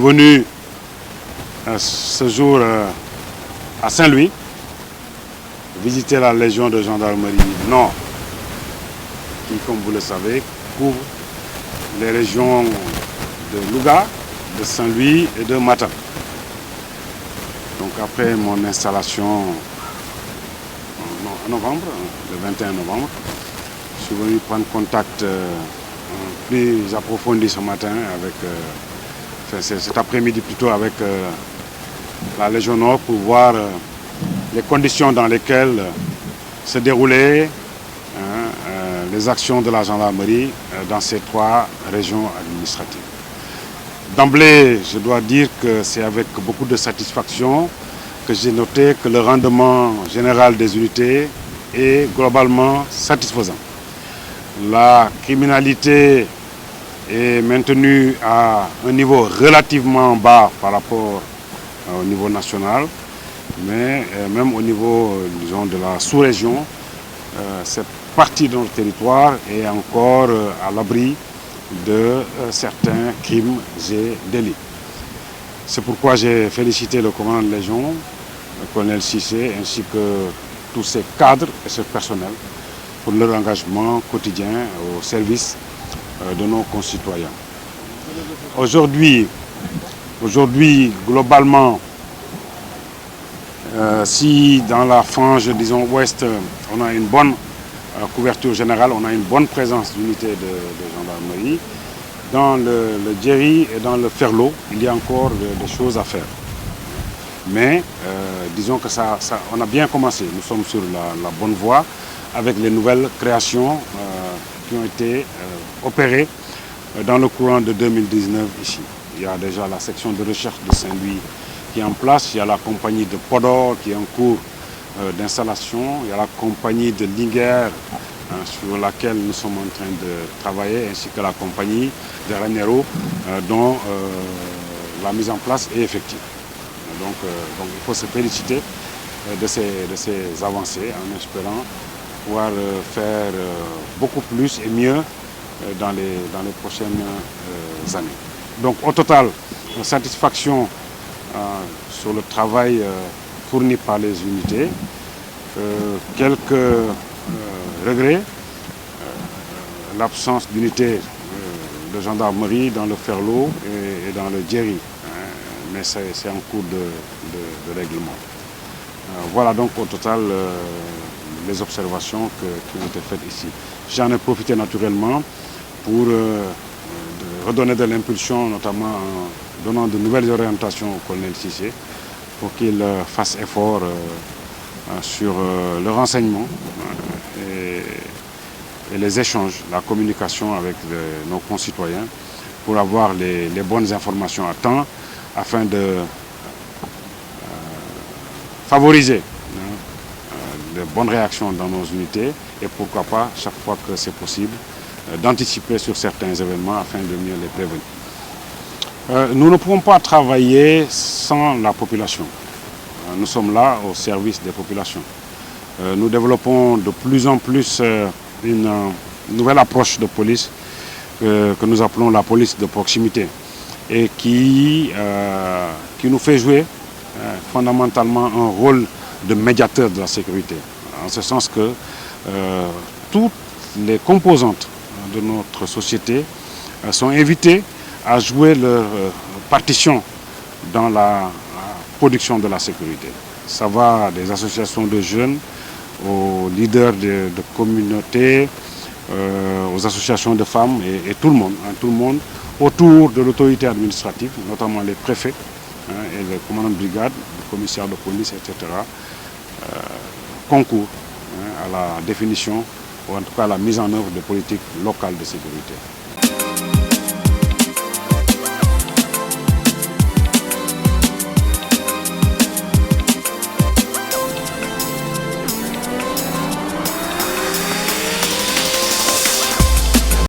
venu ce jour à Saint-Louis, visiter la Légion de gendarmerie Nord, qui, comme vous le savez, couvre les régions de Louga, de Saint-Louis et de Matam. Donc après mon installation en novembre, le 21 novembre, je suis venu prendre contact plus approfondi ce matin avec, cet après-midi plutôt avec la Légion Nord pour voir les conditions dans lesquelles se déroulaient les actions de la gendarmerie dans ces 3 régions administratives. D'emblée, je dois dire que c'est avec beaucoup de satisfaction que j'ai noté que le rendement général des unités est globalement satisfaisant. La criminalité est maintenue à un niveau relativement bas par rapport au niveau national, mais même au niveau, disons, de la sous-région, cette partie de notre territoire est encore à l'abri de certains crimes et délits. C'est pourquoi j'ai félicité le commandant de Légion, le colonel Cissé, ainsi que tous ses cadres et ce personnel pour leur engagement quotidien au service de nos concitoyens. Aujourd'hui, globalement, si dans la frange, disons, ouest, on a une bonne couverture générale, on a une bonne présence d'unités de gendarmerie, dans le Djeri et dans le Ferlo, il y a encore des choses à faire. Mais disons que on a bien commencé, nous sommes sur la bonne voie avec les nouvelles créations qui ont été opérées dans le courant de 2019 ici. Il y a déjà la section de recherche de Saint-Louis qui est en place, il y a la compagnie de Podor qui est en cours d'installation, il y a la compagnie de Linguère sur laquelle nous sommes en train de travailler, ainsi que la compagnie de Ranero dont la mise en place est effective. Donc il faut se féliciter de ces avancées en espérant pouvoir faire beaucoup plus et mieux dans les prochaines années. Donc au total, une satisfaction sur le travail fourni par les unités, quelques regrets, l'absence d'unités de gendarmerie dans le Ferlo et dans le Djeri, mais c'est en cours de règlement. Voilà donc au total les observations qui ont été faites ici. J'en ai profité naturellement pour redonner de l'impulsion, notamment en donnant de nouvelles orientations au colonel Cissé pour qu'il fasse effort sur le renseignement et les échanges, la communication avec nos concitoyens pour avoir les bonnes informations à temps afin de favoriser de bonnes réactions dans nos unités et pourquoi pas, chaque fois que c'est possible, d'anticiper sur certains événements afin de mieux les prévenir. Nous ne pouvons pas travailler sans la population. Nous sommes là au service des populations. Nous développons de plus en plus une nouvelle approche de police que nous appelons la police de proximité et qui nous fait jouer fondamentalement un rôle de médiateur de la sécurité. En ce sens que toutes les composantes de notre société sont invitées à jouer leur partition dans la production de la sécurité. Ça va des associations de jeunes, aux leaders de communautés, aux associations de femmes et tout le monde autour de l'autorité administrative, notamment les préfets et le commandant de brigade, le commissaire de police, etc., concourent à la définition ou en tout cas à la mise en œuvre de politiques locales de sécurité.